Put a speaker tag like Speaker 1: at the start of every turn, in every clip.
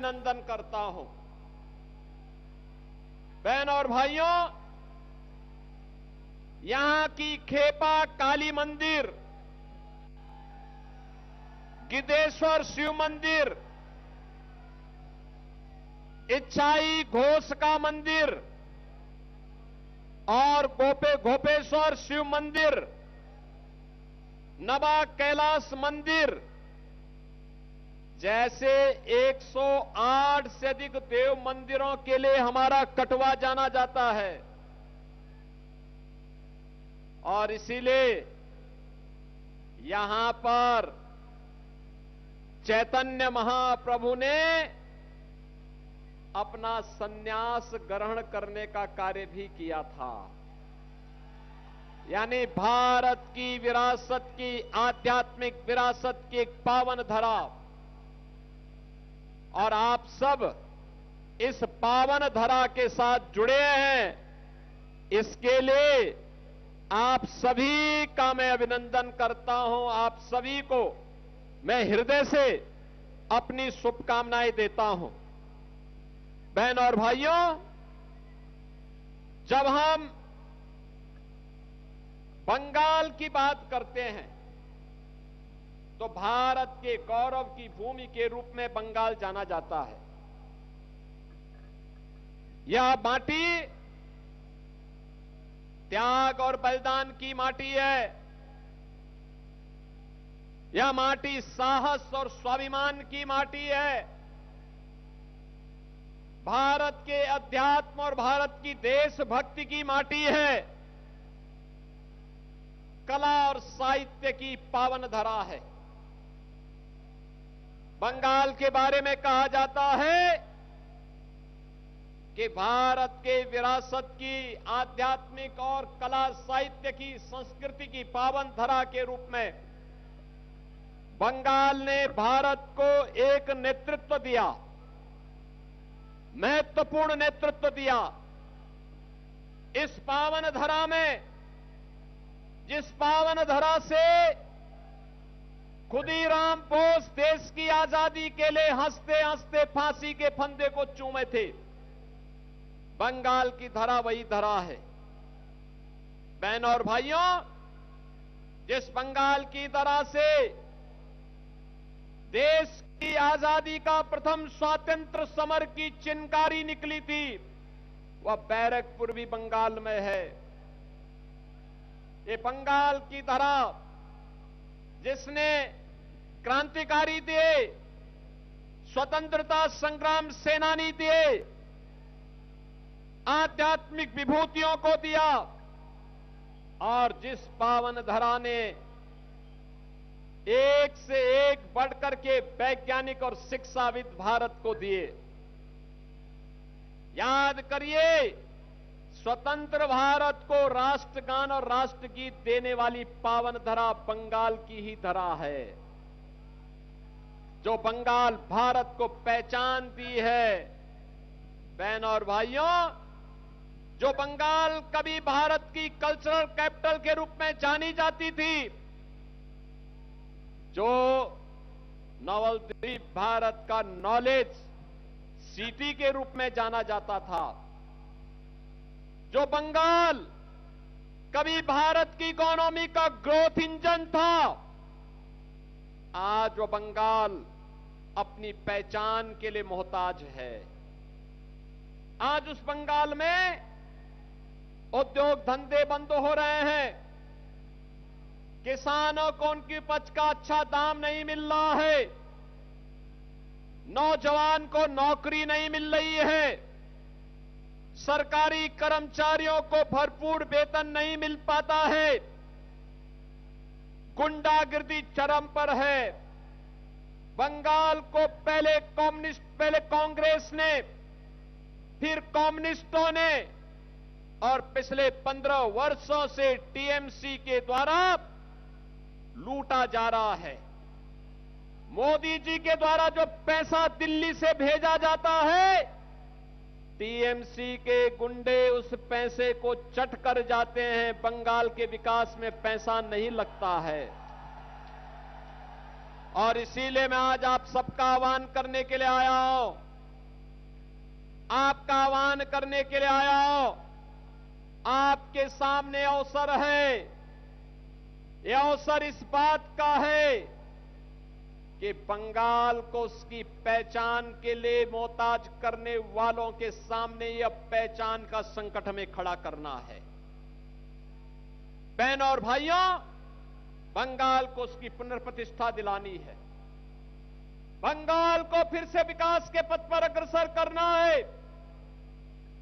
Speaker 1: अभिनंदन करता हूं। बहन और भाइयों, यहां की खेपा काली मंदिर, गिद्धेश्वर शिव मंदिर, इच्छाई घोष का मंदिर और गोपेश्वर शिव मंदिर, नवा कैलाश मंदिर जैसे 108 से अधिक देव मंदिरों के लिए हमारा कटवा जाना जाता है। और इसीलिए यहां पर चैतन्य महाप्रभु ने अपना संन्यास ग्रहण करने का कार्य भी किया था। यानी भारत की विरासत की, आध्यात्मिक विरासत की एक पावन धरा, और आप सब इस पावन धरा के साथ जुड़े हैं। इसके लिए आप सभी का मैं अभिनंदन करता हूं। आप सभी को मैं हृदय से अपनी शुभकामनाएं देता हूं। बहन और भाइयों, जब हम बंगाल की बात करते हैं तो भारत के गौरव की भूमि के रूप में बंगाल जाना जाता है। यह माटी त्याग और बलिदान की माटी है। यह माटी साहस और स्वाभिमान की माटी है। भारत के अध्यात्म और भारत की देशभक्ति की माटी है। कला और साहित्य की पावन धरा है। बंगाल के बारे में कहा जाता है कि भारत के विरासत की, आध्यात्मिक और कला साहित्य की, संस्कृति की पावन धरा के रूप में बंगाल ने भारत को एक नेतृत्व दिया, महत्वपूर्ण नेतृत्व दिया। इस पावन धरा में, जिस पावन धरा से खुदीराम बोस देश की आजादी के लिए हंसते हंसते फांसी के फंदे को चूमे थे, बंगाल की धरा वही धरा है। बहन और भाइयों, जिस बंगाल की धरा से देश की आजादी का प्रथम स्वातंत्र समर की चिनगारी निकली थी, वह बैरकपुर भी बंगाल में है। ये बंगाल की धरा जिसने क्रांतिकारी दिए, स्वतंत्रता संग्राम सेनानी दिए, आध्यात्मिक विभूतियों को दिया, और जिस पावन धरा ने एक से एक बढ़कर के वैज्ञानिक और शिक्षाविद भारत को दिए। याद करिए, स्वतंत्र भारत को राष्ट्रगान और राष्ट्रगीत देने वाली पावन धरा बंगाल की ही धरा है। जो बंगाल भारत को पहचान दी है। बहन और भाइयों, जो बंगाल कभी भारत की कल्चरल कैपिटल के रूप में जानी जाती थी, जो नवद्वीप भारत का नॉलेज सिटी के रूप में जाना जाता था, जो बंगाल कभी भारत की इकोनॉमी का ग्रोथ इंजन था, आज वो बंगाल अपनी पहचान के लिए मोहताज है। आज उस बंगाल में उद्योग धंधे बंद हो रहे हैं, किसानों को उनकी उपज का अच्छा दाम नहीं मिल रहा है, नौजवान को नौकरी नहीं मिल रही है, सरकारी कर्मचारियों को भरपूर वेतन नहीं मिल पाता है, गुंडागिर्दी चरम पर है। बंगाल को पहले कांग्रेस ने, फिर कम्युनिस्टों ने, और पिछले 15 वर्षों से टीएमसी के द्वारा लूटा जा रहा है। मोदी जी के द्वारा जो पैसा दिल्ली से भेजा जाता है, टीएमसी के गुंडे उस पैसे को चट कर जाते हैं। बंगाल के विकास में पैसा नहीं लगता है। और इसीलिए मैं आज आप सबका आह्वान करने के लिए आया हूं आपका आह्वान करने के लिए आया हूं। आपके सामने अवसर है। यह अवसर इस बात का है कि बंगाल को उसकी पहचान के लिए मोहताज करने वालों के सामने यह पहचान का संकट हमें खड़ा करना है। बहनों और भाइयों, बंगाल को उसकी पुनर्प्रतिष्ठा दिलानी है। बंगाल को फिर से विकास के पथ पर अग्रसर करना है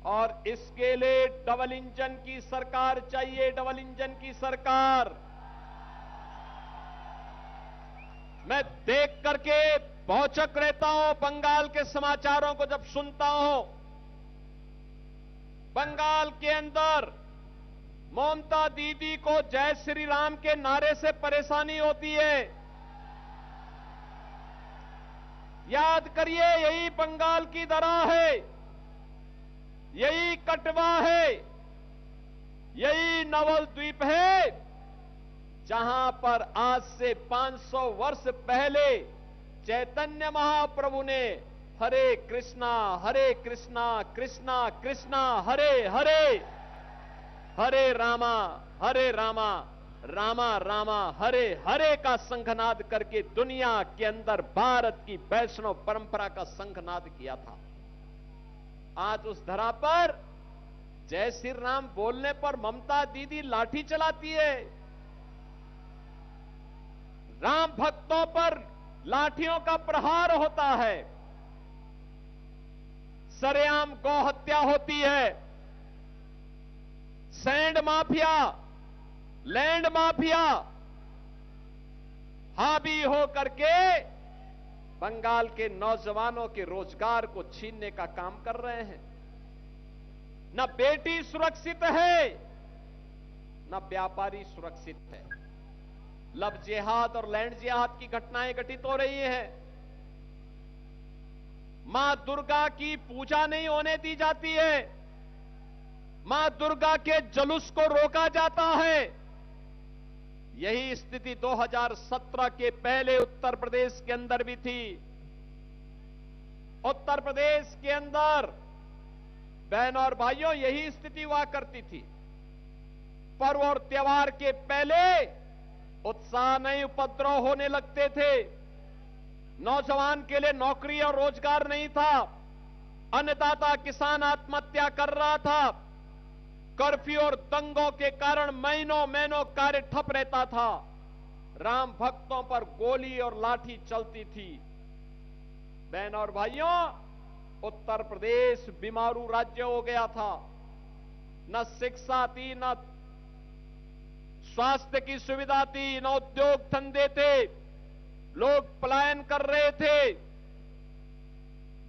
Speaker 1: और इसके लिए डबल इंजन की सरकार चाहिए। डबल इंजन की सरकार। मैं देख करके भौचक रहता हूं बंगाल के समाचारों को जब सुनता हूं। बंगाल के अंदर ममता दीदी को जय श्री राम के नारे से परेशानी होती है। याद करिए, यही बंगाल की दरा है, यही कटवा है, यही नवलद्वीप है, जहां पर आज से 500 वर्ष पहले चैतन्य महाप्रभु ने हरे कृष्णा कृष्णा कृष्णा हरे हरे, हरे रामा रामा रामा हरे हरे का संघनाद करके दुनिया के अंदर भारत की वैष्णव परंपरा का संघनाद किया था। आज उस धरा पर जय श्री राम बोलने पर ममता दीदी लाठी चलाती है। राम भक्तों पर लाठियों का प्रहार होता है। सरेआम गौ हत्या होती है। सैंड माफिया, लैंड माफिया हावी हो करके बंगाल के नौजवानों के रोजगार को छीनने का काम कर रहे हैं। न बेटी सुरक्षित है, न व्यापारी सुरक्षित है। लव जिहाद और लैंड जिहाद की घटनाएं घटित हो रही हैं। मां दुर्गा की पूजा नहीं होने दी जाती है। मां दुर्गा के जुलूस को रोका जाता है। यही स्थिति 2017 के पहले उत्तर प्रदेश के अंदर भी थी। उत्तर प्रदेश के अंदर बहनों और भाइयों यही स्थिति हुआ करती थी। पर्व और त्योहार के पहले उत्साह नहीं, उपद्रव होने लगते थे। नौजवान के लिए नौकरी और रोजगार नहीं था। अन्नदाता किसान आत्महत्या कर रहा था। कर्फ्यू और दंगों के कारण महीनों महीनों कार्य ठप रहता था। राम भक्तों पर गोली और लाठी चलती थी। बहनों और भाइयों, उत्तर प्रदेश बीमारू राज्य हो गया था। न शिक्षा थी, न स्वास्थ्य की सुविधा थी, न उद्योग धंधे थे। लोग पलायन कर रहे थे।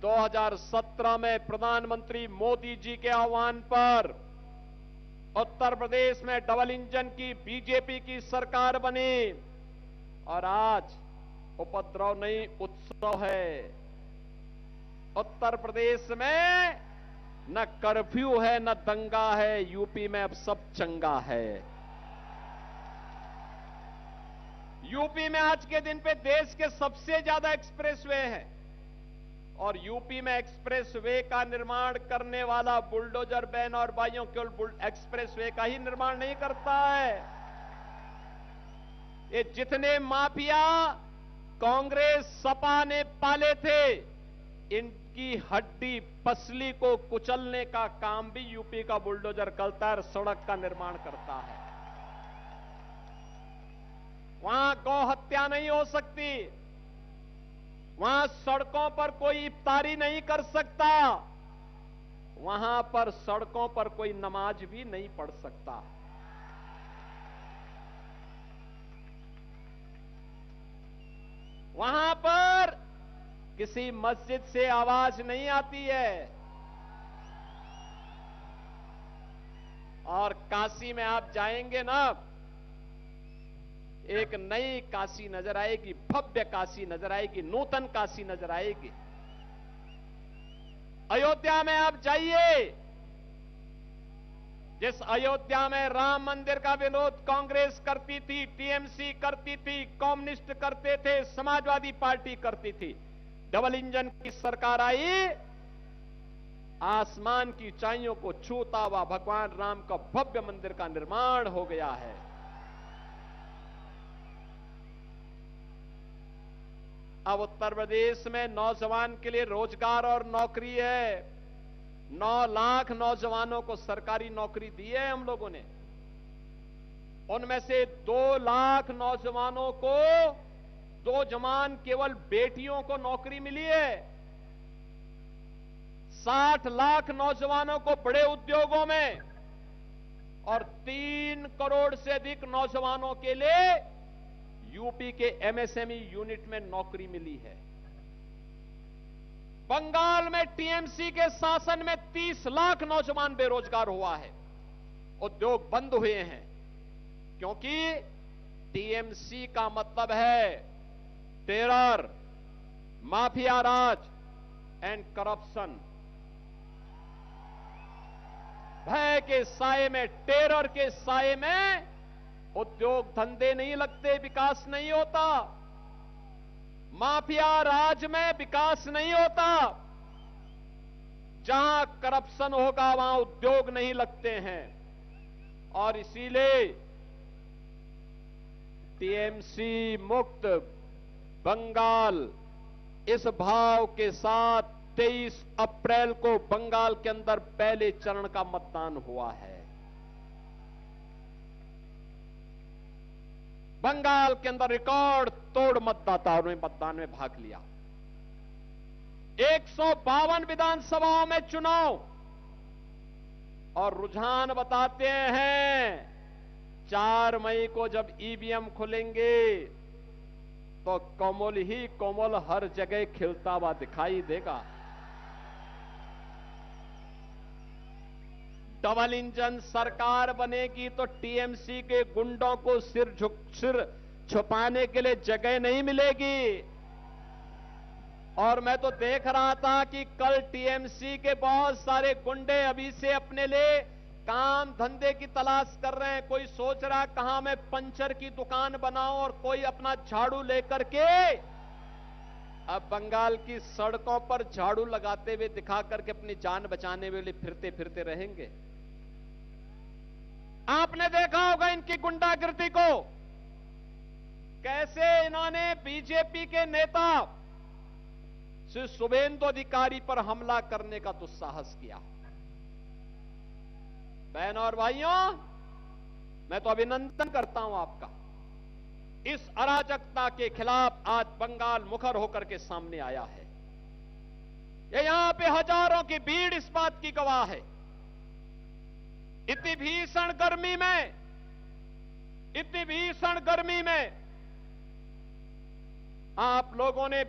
Speaker 1: 2017 में प्रधानमंत्री मोदी जी के आह्वान पर उत्तर प्रदेश में डबल इंजन की बीजेपी की सरकार बनी और आज उपद्रव नहीं, उत्सव है। उत्तर प्रदेश में न कर्फ्यू है, न दंगा है। यूपी में अब सब चंगा है। यूपी में आज के दिन पे देश के सबसे ज्यादा एक्सप्रेसवे हैं और यूपी में एक्सप्रेसवे का निर्माण करने वाला बुलडोजर बहन और भाइयों केवल एक्सप्रेसवे का ही निर्माण नहीं करता है। ये जितने माफिया कांग्रेस सपा ने पाले थे, इनकी हड्डी पसली को कुचलने का काम भी यूपी का बुलडोजर करता है और सड़क का निर्माण करता है। वहां गौ हत्या नहीं हो सकती। वहां सड़कों पर कोई इफ्तारी नहीं कर सकता। वहां पर सड़कों पर कोई नमाज भी नहीं पढ़ सकता। वहां पर किसी मस्जिद से आवाज नहीं आती है। और काशी में आप जाएंगे ना, एक नई काशी नजर आएगी, भव्य काशी नजर आएगी, नूतन काशी नजर आएगी। अयोध्या में आप जाइए। जिस अयोध्या में राम मंदिर का विरोध कांग्रेस करती थी, टीएमसी करती थी, कम्युनिस्ट करते थे, समाजवादी पार्टी करती थी, डबल इंजन की सरकार आई, आसमान की ऊंचाइयों को छूता हुआ भगवान राम का भव्य मंदिर का निर्माण हो गया है। अब उत्तर प्रदेश में नौजवान के लिए रोजगार और नौकरी है। 9 लाख नौजवानों को सरकारी नौकरी दी है हम लोगों ने। उनमें से 2 लाख नौजवानों को, 2 जवान केवल बेटियों को नौकरी मिली है। 60 लाख नौजवानों को बड़े उद्योगों में और 3 करोड़ से अधिक नौजवानों के लिए यूपी के एमएसएमई यूनिट में नौकरी मिली है। बंगाल में टीएमसी के शासन में 30 लाख नौजवान बेरोजगार हुआ है, उद्योग बंद हुए हैं, क्योंकि टीएमसी का मतलब है terror, mafia Raj and corruption. भय के साए में, टेरर के साए में उद्योग धंधे नहीं लगते, विकास नहीं होता। माफिया राज में विकास नहीं होता। जहां करप्शन होगा वहां उद्योग नहीं लगते हैं। और इसीलिए टीएमसी मुक्त बंगाल इस भाव के साथ 23 अप्रैल को बंगाल के अंदर पहले चरण का मतदान हुआ है। बंगाल के अंदर रिकॉर्ड तोड़ मतदाताओं ने मतदान में भाग लिया। 152 विधानसभाओं में चुनाव, और रुझान बताते हैं 4 मई को जब ईवीएम खुलेंगे तो कमल ही कमल हर जगह खिलता हुआ दिखाई देगा। डबल इंजन सरकार बनेगी तो टीएमसी के गुंडों को सिर छुपाने के लिए जगह नहीं मिलेगी। और मैं तो देख रहा था कि कल टीएमसी के बहुत सारे गुंडे अभी से अपने लिए काम धंधे की तलाश कर रहे हैं। कोई सोच रहा कहां मैं पंचर की दुकान बनाऊं, और कोई अपना झाड़ू लेकर के अब बंगाल की सड़कों पर झाड़ू लगाते हुए दिखा करके अपनी जान बचाने वाले फिरते फिरते रहेंगे। आपने देखा होगा इनकी गुंडागिर्दी को, कैसे इन्होंने बीजेपी के नेता श्री शुभेंदु अधिकारी पर हमला करने का दुस्साहस किया। बहनों और भाइयों, मैं तो अभिनंदन करता हूं आपका। इस अराजकता के खिलाफ आज बंगाल मुखर होकर के सामने आया है। ये यहां पे हजारों की भीड़ इस बात की गवाह है। इतनी भीषण गर्मी में आप लोगों ने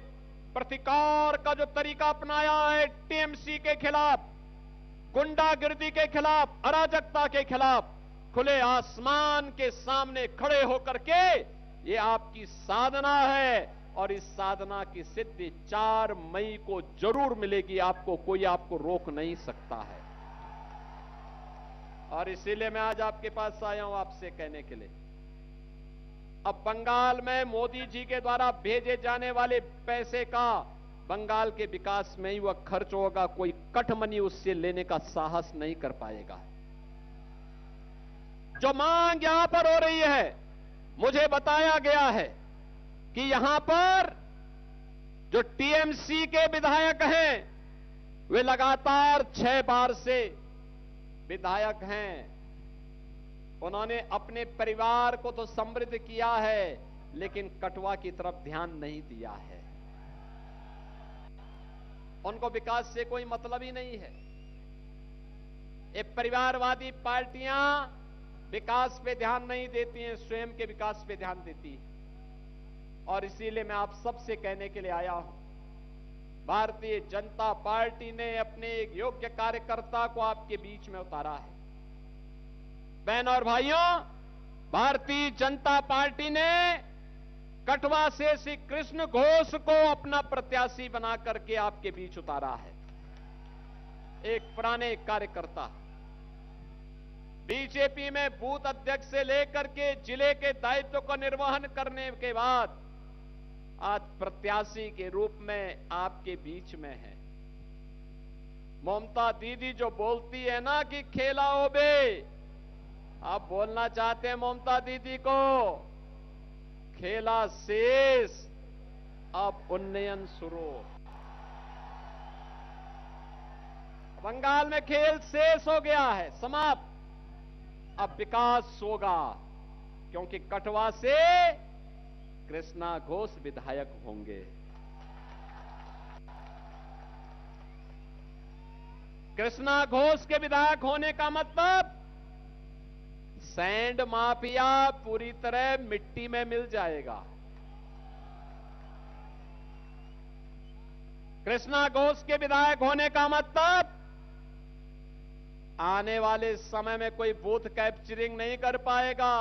Speaker 1: प्रतिकार का जो तरीका अपनाया है टीएमसी के खिलाफ, गुंडागिर्दी के खिलाफ, अराजकता के खिलाफ, खुले आसमान के सामने खड़े होकर के ये आपकी साधना है। और इस साधना की सिद्धि 4 मई को जरूर मिलेगी आपको, कोई आपको रोक नहीं सकता है। और इसीलिए मैं आज आपके पास आया हूं आपसे कहने के लिए, अब बंगाल में मोदी जी के द्वारा भेजे जाने वाले पैसे का बंगाल के विकास में ही वह खर्च होगा, कोई कटमनी उससे लेने का साहस नहीं कर पाएगा। जो मांग यहां पर हो रही है, मुझे बताया गया है कि यहां पर जो टीएमसी के विधायक हैं वे लगातार 6 बार से विधायक हैं। उन्होंने अपने परिवार को तो समृद्ध किया है, लेकिन कटवा की तरफ ध्यान नहीं दिया है। उनको विकास से कोई मतलब ही नहीं है। ये परिवारवादी पार्टियां विकास पे ध्यान नहीं देती हैं, स्वयं के विकास पे ध्यान देती है। और इसीलिए मैं आप सबसे कहने के लिए आया हूं, भारतीय जनता पार्टी ने अपने एक योग्य कार्यकर्ता को आपके बीच में उतारा है। बहनों और भाइयों, भारतीय जनता पार्टी ने कटवा से श्री कृष्ण घोष को अपना प्रत्याशी बना करके आपके बीच उतारा है। एक पुराने कार्यकर्ता, बीजेपी में बूथ अध्यक्ष से लेकर के जिले के दायित्व को निर्वहन करने के बाद आज प्रत्याशी के रूप में आपके बीच में है। ममता दीदी जो बोलती है ना कि खेला ओबे, आप बोलना चाहते हैं ममता दीदी को, खेला शेष, अब उन्नयन शुरू। बंगाल में खेल शेष हो गया है, समाप्त। अब विकास होगा, क्योंकि कटवा से कृष्णा घोष विधायक होंगे। कृष्णा घोष के विधायक होने का मतलब सैंड माफिया पूरी तरह मिट्टी में मिल जाएगा। कृष्णा घोष के विधायक होने का मतलब आने वाले समय में कोई बूथ कैप्चरिंग नहीं कर पाएगा,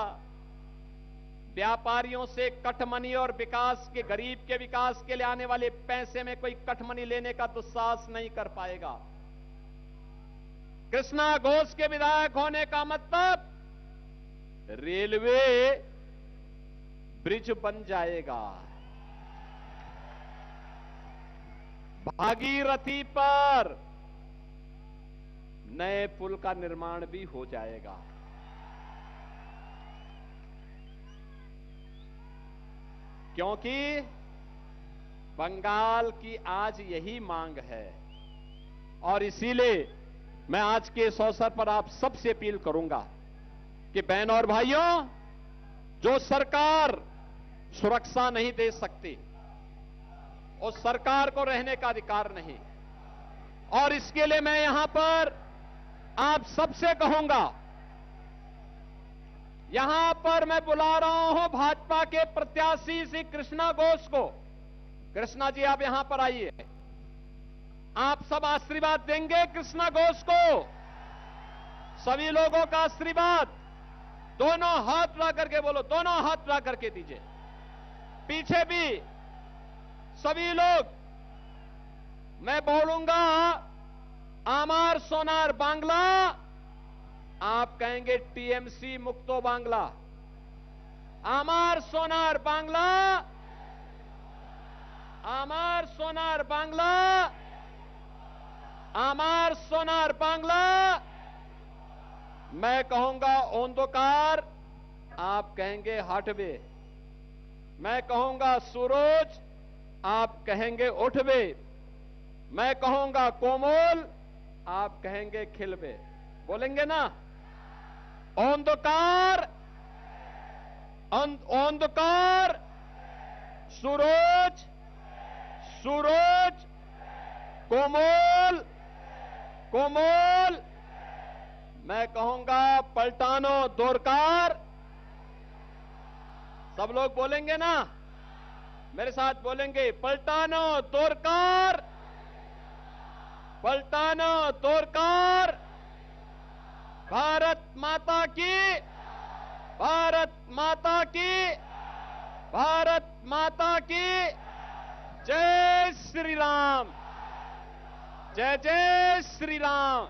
Speaker 1: व्यापारियों से कटमनी और विकास के, गरीब के विकास के लिए आने वाले पैसे में कोई कटमनी लेने का दुस्साहस नहीं कर पाएगा। कृष्णा घोष के विधायक होने का मतलब रेलवे ब्रिज बन जाएगा, भागीरथी पर नए पुल का निर्माण भी हो जाएगा। क्योंकि बंगाल की आज यही मांग है, और इसीलिए मैं आज के इस अवसर पर आप सबसे अपील करूंगा कि बहनों और भाइयों, जो सरकार सुरक्षा नहीं दे सकती, उस सरकार को रहने का अधिकार नहीं। और इसके लिए मैं यहां पर आप सबसे कहूंगा, यहां पर मैं बुला रहा हूं भाजपा के प्रत्याशी श्री कृष्णा घोष को। कृष्णा जी, आप यहां पर आइए। आप सब आशीर्वाद देंगे कृष्णा घोष को? सभी लोगों का आशीर्वाद, दोनों हाथ ला करके बोलो, दोनों हाथ ला करके दीजिए। पीछे भी सभी लोग, मैं बोलूंगा आमार सोनार बांग्ला, आप कहेंगे टीएमसी मुक्तो बांग्ला। आमार सोनार बांग्ला, आमार सोनार बांग्ला, आमार सोनार बांग्ला। मैं कहूंगा ओंदोकार, आप कहेंगे हटवे। मैं कहूंगा सूरज, आप कहेंगे उठवे। मैं कहूंगा कोमल, आप कहेंगे खिलवे। बोलेंगे ना? ओंदोकार, ओंदोकार, सूरज, सूरज, कोमल, कोमल। मैं कहूंगा पलटानो दोरकार। सब लोग बोलेंगे ना? मेरे साथ बोलेंगे, पलटानो दोरकार, पलटानो दोरकार। भारत माता की, भारत माता की, भारत माता की जय श्री राम, जय जय श्री राम।